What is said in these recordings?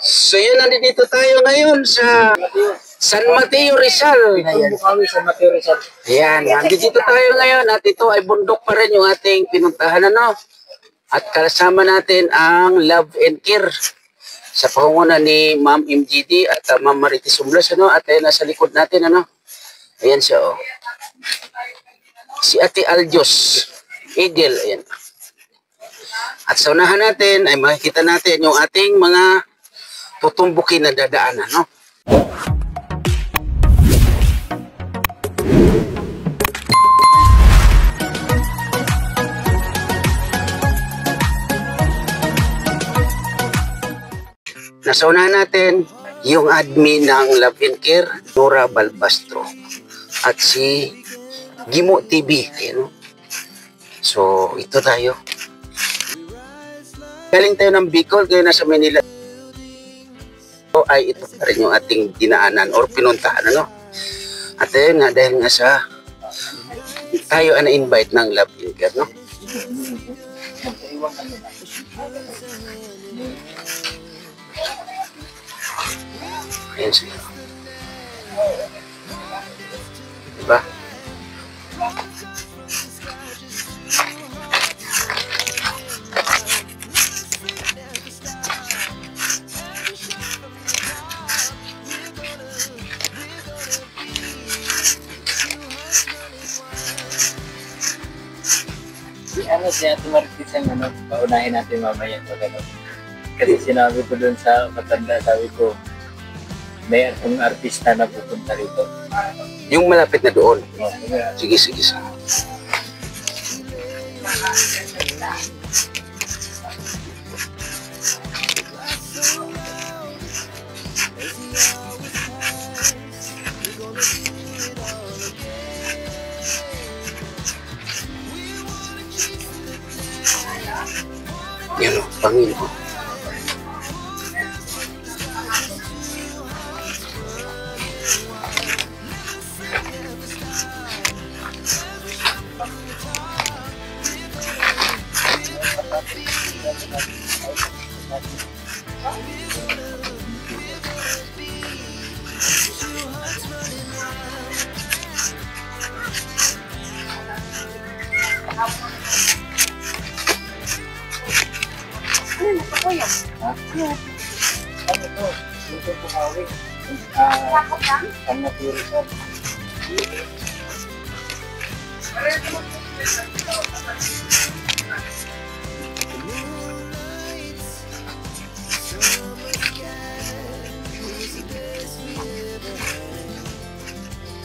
So yun, nandito tayo ngayon sa San Mateo Rizal. San Mateo Rizal. Ayan, nandito tayo ngayon at ito ay bundok pa rin yung ating pinuntahan, ano? At kasama natin ang Love and Care sa pangunguna ni Ma'am MGD at Ma'am Marites Umblas, ano? At ayan, nasa likod natin, ano? Ayan siya, oh. Si Ate Aljos Eagle, ayan. At sa unahan natin ay makikita natin yung ating mga tutumbukin na dadaanan, no? Nasa unahan natin yung admin ng Love and Care, Nora Balbastro, at si Gimo TV, ayan, no? So, ito tayo. Galing tayo ng Bicol, kayo nasa Manila. So, ay ito pa rin yung ating dinaanan or pinuntahan, ano? At ayun nga, dahil nga sa tayo ang na-invite ng Love and Care, no? Ayan siya. Diba? Ano siya, tumarkis ang ano, paunahin natin mamaya pag ano. Kasi sinabi ko dun sa matanda, sabi ko, may akong artista na pupunta rito. Yung malapit na doon. Oh, Sige, sige, sige. Yan o, Panginoon. Ano to? Dito po kawin. San Mateo Rizal.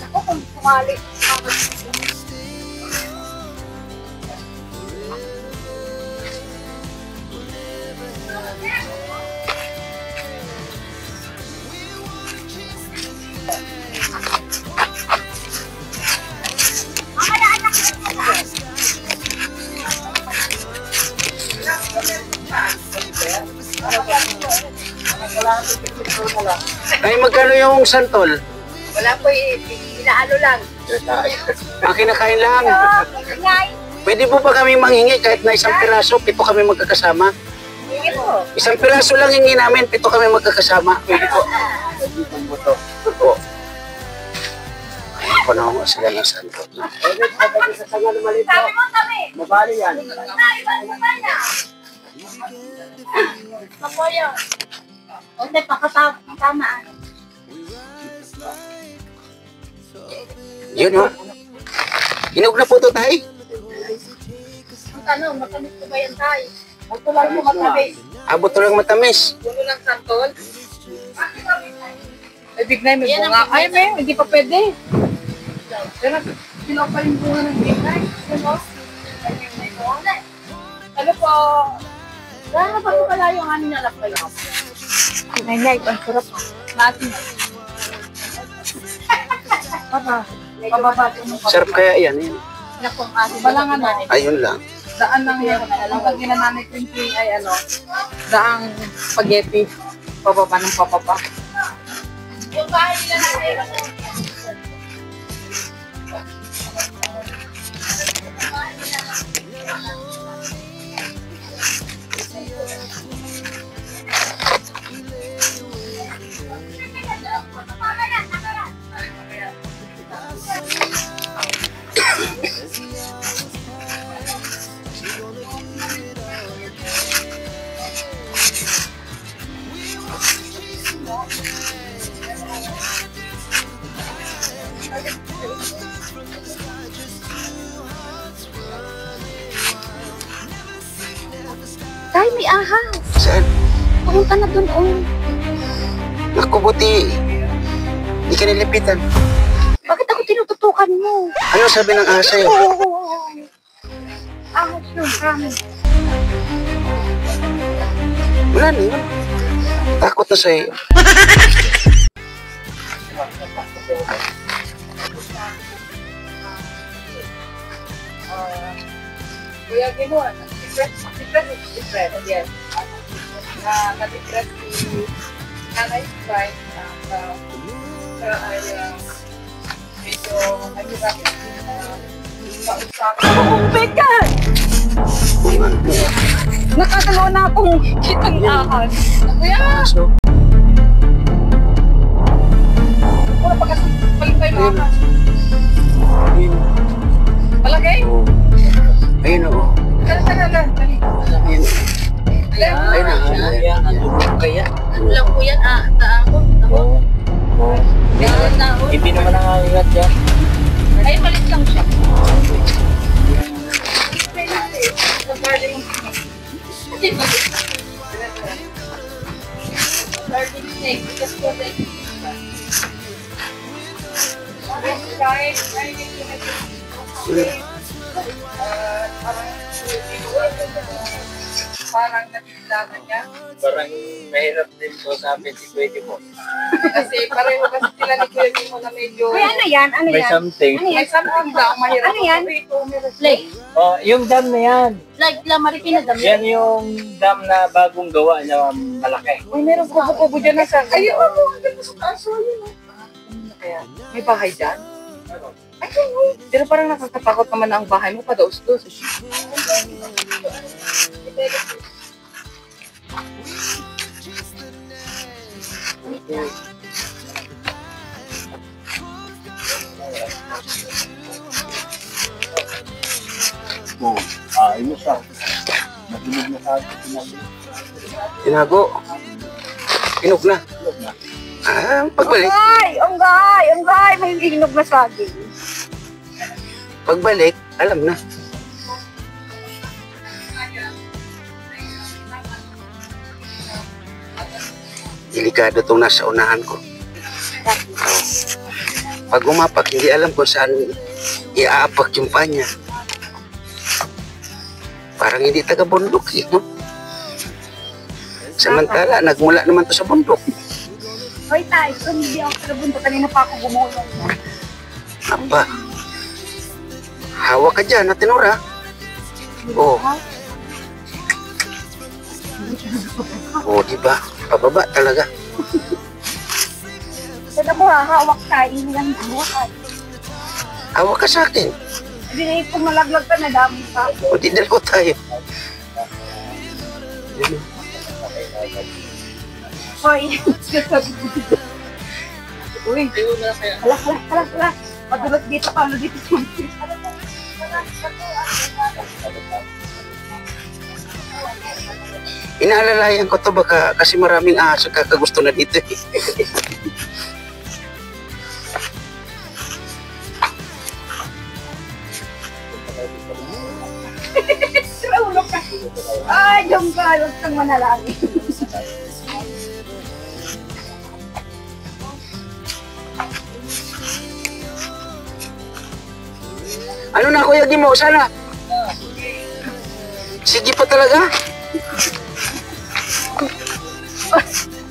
Ako kung sumali. Ay, magkano yung santol? Wala po, inaano lang. Ang kinakain lang. Ngay. Pwede po ba kami manghingi kahit na isang piraso, pito kami magkakasama? Sige po. Isang piraso lang hingi namin, pito kami magkakasama. Pwede po. Opo. Ayun po na ako sila ng santol. No? Sabi mo kami. Mabali yan. Kapoyo. Onde pakatamaan. Yun o. Inog na po ito tayo. Ang tanong, matamis ko ba yan tayo? Ito lang po matamis. Abot to lang matamis. Puno ng santol. Ay, big na may bunga. Ay, may, hindi pa pwede. Pero, sino pa yung bunga ng big na? Ano po? Gano'n pa ito pala yung amin na lapay ako? Nay, ang sarap. Natin. Pababa. Sarap kaya yan. Yun. Nakong asin. Walang ano. Ayun lang. Daan lang yan. Ang pag ginananay ko ay ano, daang spaghetti. Pababa ng papapa. Yung bahay nila natin. may ahas. Saan? Pumunta na dun, oh. Naku, buti. Hindi ka nilipitan. Bakit ako tinututukan mo? Ano sabi ng ahas sa'yo? Oo. Ahas yun, promise. Wala na yun. Takot na sa'yo. Kuya Gino, depressed is different, yes. Na-depressed si nanay wife na siya ay medyo mahirap kausap. Oh my God! Nakatalawa na akong kitang ahas. Kuya! So, Wala pa kasi palipay mga ka. ayun. Palagay? Oo. Ayun, oo. Tara, dali. Ayun. Ayun. Ayun na. Kaya? Ano lang po yan, taahon. Oo. Oo. Taahon. Hindi naman nangangagat yan. Ay, malit lang siya. Kasi malit. Garden snake, because po like, Parang nabilagan niya. Parang mahirap din po sa amin si Kuya mo. Kasi pareho kasi sila ni Kuya Gino na medyo Kuya, ano yan? Ano May yan? something. Ano yan? may something daw mahirap. Ano yan? Like, Oh, yung dam na yan. like La Maripina dam. Yan yung dam na bagong gawa na malaki. Uy, meron kubo-kubo dyan na sa... Ayun, ang ganda sa taso yun. Kaya, may bahay dyan? Ayun, pero parang nakakatakot naman na ang bahay mo, padaos-dos. Oo. Ayun siya. Mahilig na sa atin. Tinago. Inog na. Pagbalik. Unggay! May hinog na saging. Pagbalik, alam na. Delikado itong nasa unahan ko. Oh. Pag umapak, hindi alam kung saan iaapak yung panya. Parang hindi taga-bundok eh, no? Samantala, nagmula naman to sa bundok. Hoy, tay, kung hindi ako trabunto, kanina pa ako gumulong. Apa? Hawak ka dyan, natinura. Oh. Oh, di ba? Pababa talaga. Sada mo hawak tayo, hindi lang hawak. Hawak ka sa akin. Hindi kung malaglag ka na dami ka. O, di dalawa tayo. Hoy, Uy, ayun na kaya. hala. Padulot dito, Pablo dito. Inaalalayan ko to baka kasi maraming aso kakagusto na dito eh. Ay, yung galot kang manalangin. Ano na Kuya Gimo, sana? Sige pa talaga?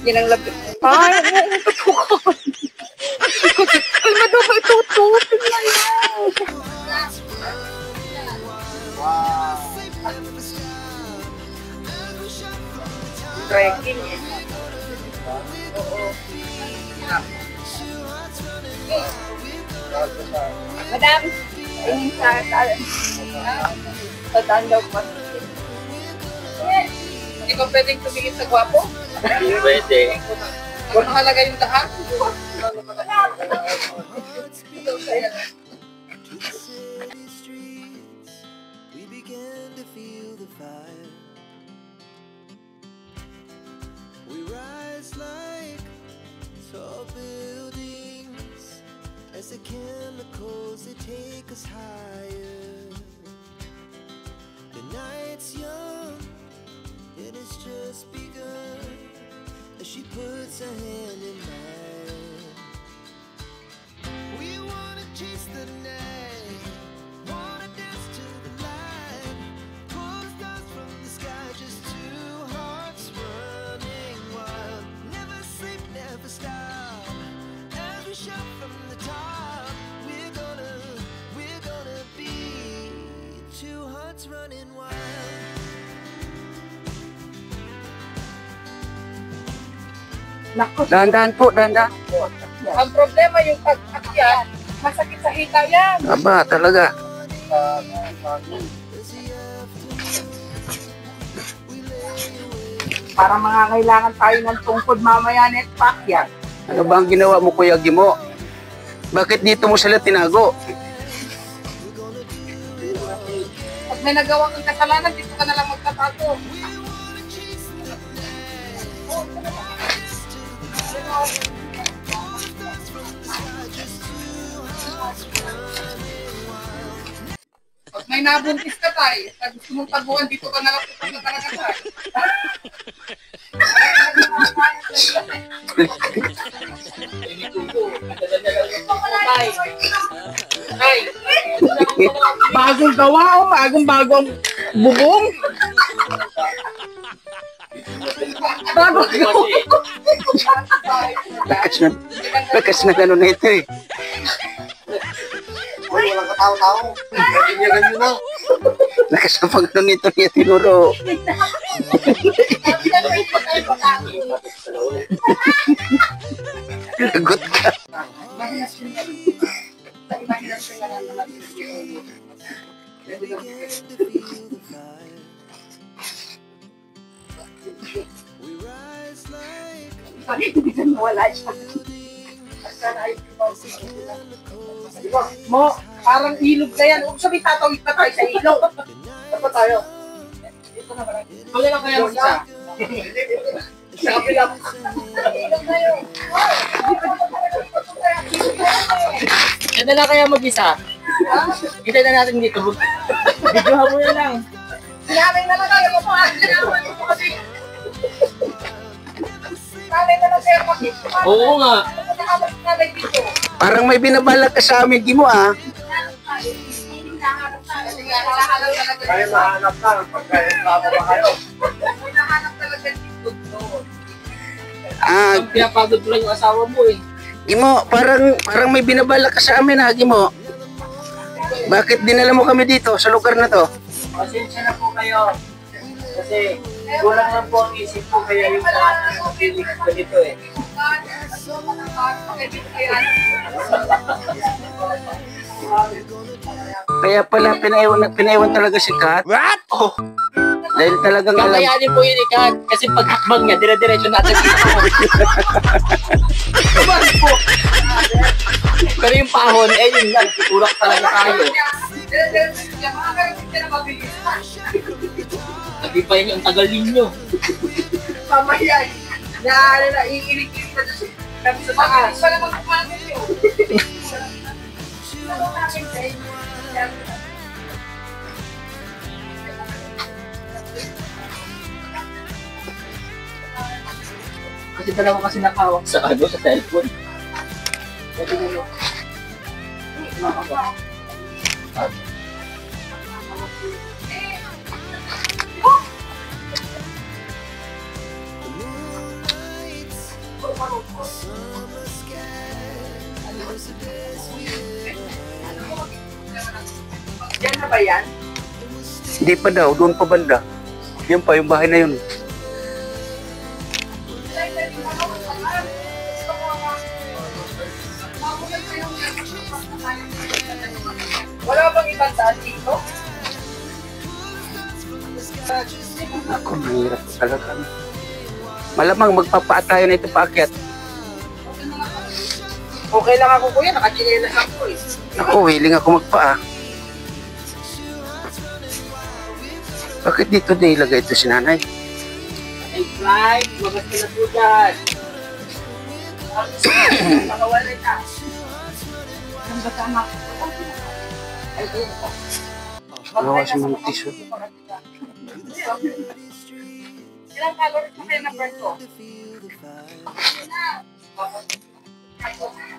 Yan ang lapit. Ay, ano tutukan? Ay, madumay tututin na yan. Trekking eh. Madam, tingin sa daan daw po. Hindi ba pwedeng tumingin sa gwapo? Hindi pwede. Kung mahalaga yung daan? We began to feel the fire. We rise like tall buildings as the chemicals they take us higher. The night's young and has just begun as she puts her hand in mine. We wanna chase the night, wanna dance to the light, pull stars from the sky, just two hearts running wild. Never sleep, never stop, as we shout from the top. We're gonna be two hearts running wild. Naku, Dahan-dahan po, dahan-dahan. ang problema yung pag-akyat, masakit sa hita yan. Aba, talaga. Para mangangailangan tayo ng tungkod mamaya net pakyat. Ano ba ang ginawa mo, Kuya Gimo? Bakit dito mo sila tinago? Pag may nagawa kang kasalanan, dito ka na lang magtatago. Pag may nabuntis ka tayo, pag gusto mong taguan, dito ka na lang pupunta talaga tayo. Bagong gawa o bagong bubong. Bagong gawa. Lakas na gano'n na ito eh. Lakas na pag gano'n ito niya tinuro. Lagot ka. Wala siya. Mo, parang ilog na yan. Huwag sabihin tatawid na tayo sa ilog. Saan tayo? Wala lang kaya mag-isa. Sabi lang. Ilog na yun. Yan na lang kaya mag-isa. Kita na natin dito. Videohan mo na lang. Sinaming na lang tayo. Sinaming mo kasi. Sinaming na lang tayo kasi. Oo nga. Parang may binabalak ka sa amin, Gimo ah. Kaya mahanap na. Pagkain ba kayo? Hinahanap talaga dito. Ah, Ang pinapagod mo lang yung asawa mo eh. Gimo, parang may binabalak ka sa amin ha, Gimo. Bakit dinala mo kami dito sa lugar na to? Pasensya na po kayo. Kasi kulang lang po ang isip ko kaya yung lahat ng feelings ko dito eh. Kaya pala pinaiwan talaga si Kat. What? Oh. Dahil talagang alam. Kakayanin po yun ikat. Kasi pag hakbang niya, dire-diretso natin dito. Pero yung pahon, eh yun lang. Turak talaga tayo. Hindi pa yun yung tagal ninyo. Mamaya, iilig-ilig na doon kami sa taas. Wala bang kumanin yun? Kasi dalawa kasi nakawak sa sa cellphone. Pwede mo yun. Yan na ba yan? Hindi pa daw, doon pa banda. Yan pa, yung bahay na yun. Wala bang ibang daan dito? Ako, mahirap talaga. Malamang magpapaatayo na ito paakyat. Okay lang ako kuya, nakachinelas ako eh. Ako, willing ako magpaa. Bakit dito na ilagay ito si nanay? Hey, Fly, magas ka na po dyan. Nakawala ka. Ang basama. Ay, ito. Nawa si Mang Tiso. Ilang calories na kayo na burn ko?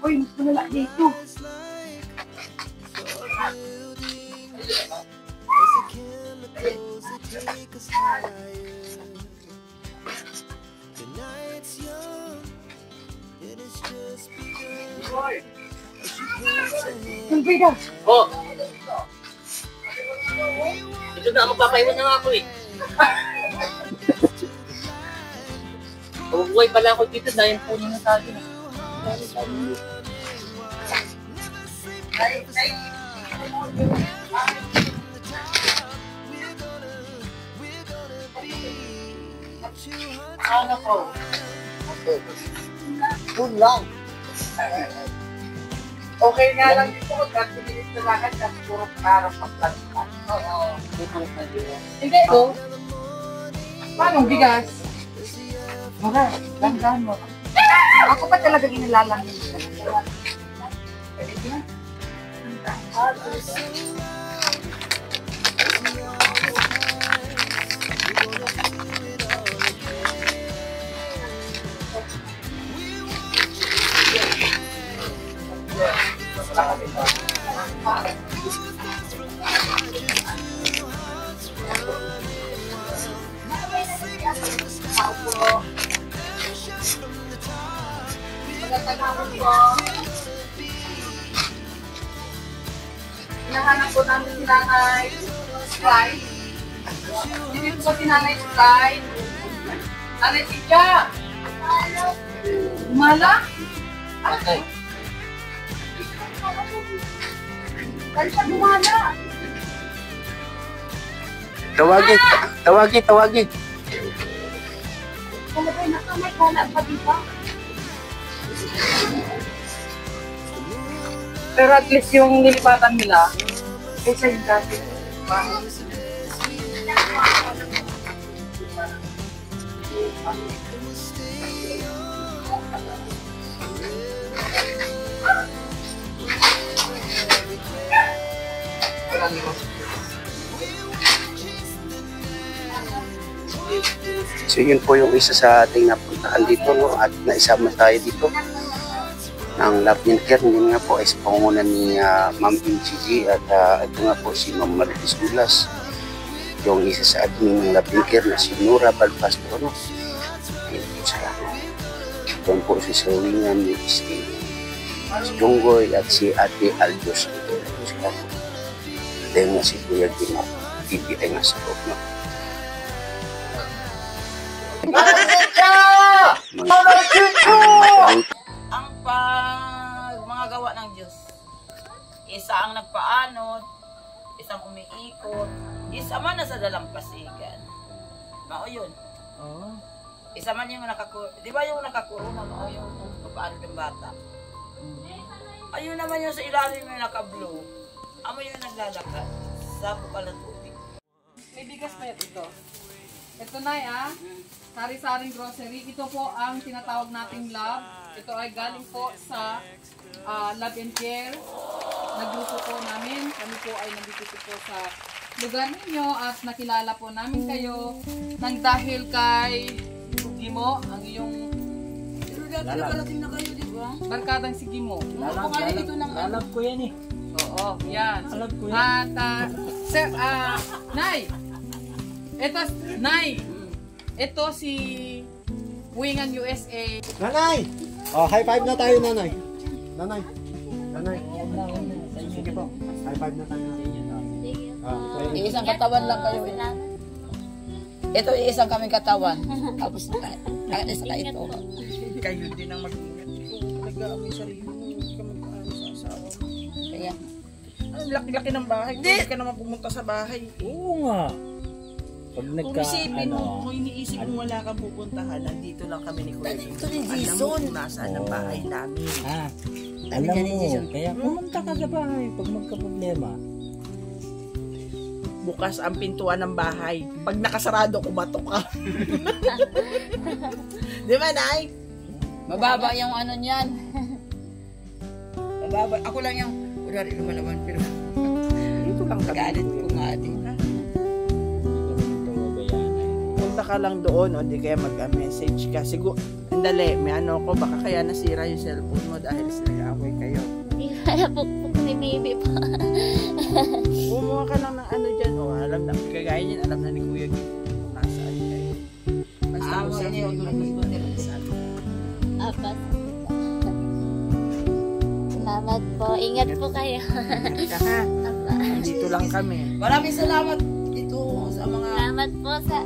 Uy, mas malala dito. Tulbida. Oh! Ito na, magpapaiwan na nga ako eh. Mabubuhay pala ako dito dahil puno na sa akin. Ano ko? Doon lang. Okay nga lang dito kung 30 minutes na lakad kasi puro parang pagplantan. Oo. Hindi. Ito. Paano bigas? Okay, langgan mo. Ako pa talaga inalalamig. Hinahanap ko namin si Nanay Sky. Dito ko si Nanay Sky. Nanay Tika! Mala? Okay. Saan siya gumala? Tawagin. Kalabay na kamay, kala pa diba? Pero at least yung nilipatan nila, Kaysa yung dati. So yun po yung isa sa ating napuntahan dito, no? At naisama tayo dito ng Love and Care. Yun nga po ay sa pangunan ni Ma'am MGG at ito nga po si Ma'am Marites Dulas, yung isa sa admin ng Love and Care na si Nora Balpastro, no? Yun po sa doon po si Sawingan ni si Junggoy at si Ate Aldos. Ito po sila po. Dahil nga si Kuya Gino, ay nga sa loob, no? Ang mga gawa ng Diyos. Isa ang nagpaanod, isang umiikot, isa man nasa dalampasigan. Mao yun. Isa man yung di ba yung nakakuruna, mao yung paano ng bata. Ayun naman yung sa ilalim yung naka-blue. Amo yung naglalakad sa bukal ng tubig. may bigas pa yan ito. Ito na sari-saring grocery. Ito po ang tinatawag nating love. Ito ay galing po sa Love and Care. Nagluto po namin. Kami po ay nandito po sa lugar ninyo at nakilala po namin kayo nang dahil kay Gimo, ang iyong Nakarating na kayo, di ba? barkadang si Gimo. Lalab ko yan eh. Oo, yan. Alam ko yan. At, sir, Nay! Nay! Ito si Wingan USA. Nanay! Oh, high five na tayo, nanay. Nanay. Sige po. High five na tayo. Iisang katawan lang kayo. Ito isang kaming katawan. Tapos isa ka ito. Kayo din ang mag-ingat. Nag-aamoy sarili mo. Hindi ka mag-aamoy sa asawa mo. Kaya, Ang laki-laki ng bahay. Hindi ka naman pumunta sa bahay. Oo nga. Pag Kung isipin mo, kung iniisip mo wala kang pupuntahan, nandito lang kami ni Kuya. Nandito ni Alam Jason. mo kung nasaan ang bahay namin. alam mo, kaya pumunta ka sa bahay pag magka-problema. Bukas ang pintuan ng bahay. Pag nakasarado, kumatok ka. Di ba, Nay? mababa yung ano niyan. Mababa. Ako lang yung, kunwari lumalaban, pero dito lang kami. Galit ko nga din. pumunta ka lang doon o di kaya mag-message ka. Siguro, andali, may ano ko, baka kaya nasira yung cellphone mo dahil nag-away kayo. Hindi kaya pukpuk ni Maybe po. Kumuha ka lang ng ano dyan, o alam na, kagaya niyan, alam na ni Kuya kung nasaan kayo. Basta ko sa Apat. Salamat po. Ingat po kayo. Ingat ka ha. Dito lang kami. Maraming salamat dito sa mga Salamat po sa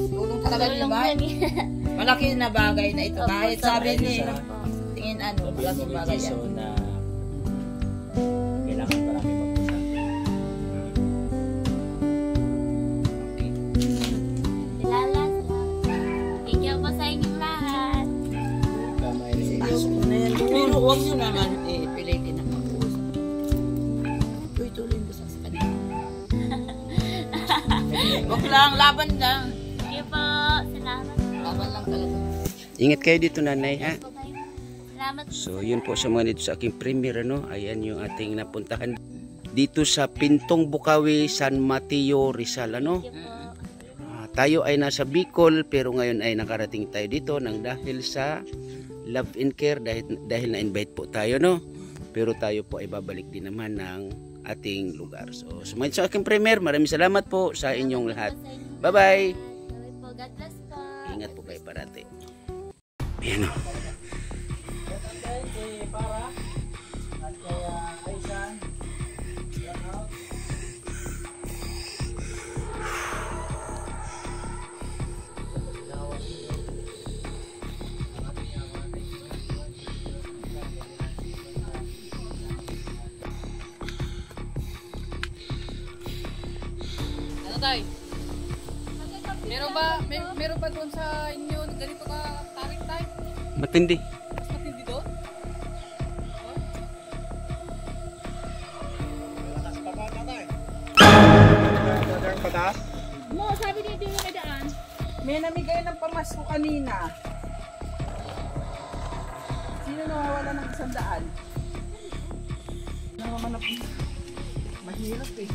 tulong talaga niyo tulong ba? niyo. Malaki na bagay na ito. Opo, Kahit sabi salamat ni, po. tingin ano, malaking bagay yan. So na kailangan pa namin mag-usap. Salamat. Thank you po sa inyong lahat. Kamay na yun. Pasok mo na yan. Pero huwag nyo naman pilitin na mag-uusap. Tuloy-tuloy mo sa kanila. Huwag lang, laban lang. Thank you po. Salamat po. Laban lang talaga. Ingat kayo dito, nanay, ha? Po kayo. Salamat po. So, yun po sa mga dito sa aking premiere, ano? Ayan yung ating napuntahan dito sa Pintong Bukawi, San Mateo, Rizal, ano? Thank you po. Tayo ay nasa Bicol, pero ngayon ay nakarating tayo dito nang dahil sa Love and Care, dahil na-invite po tayo, no? Pero tayo po ay babalik din naman ng ating lugar. So, sumayin sa aking premiere. Maraming salamat po sa inyong lahat. Bye-bye! Bye po. God bless po. Ingat po kayo parati. Ayan, o. Ano tayo? Meron ba doon sa inyo ganito ka tarik tayo? Matindi. Mas matindi doon? Mo, sabi niya hindi mo may daan. May namigay ng pamasko kanina. Sino nawawala ng 100? Mahirap eh.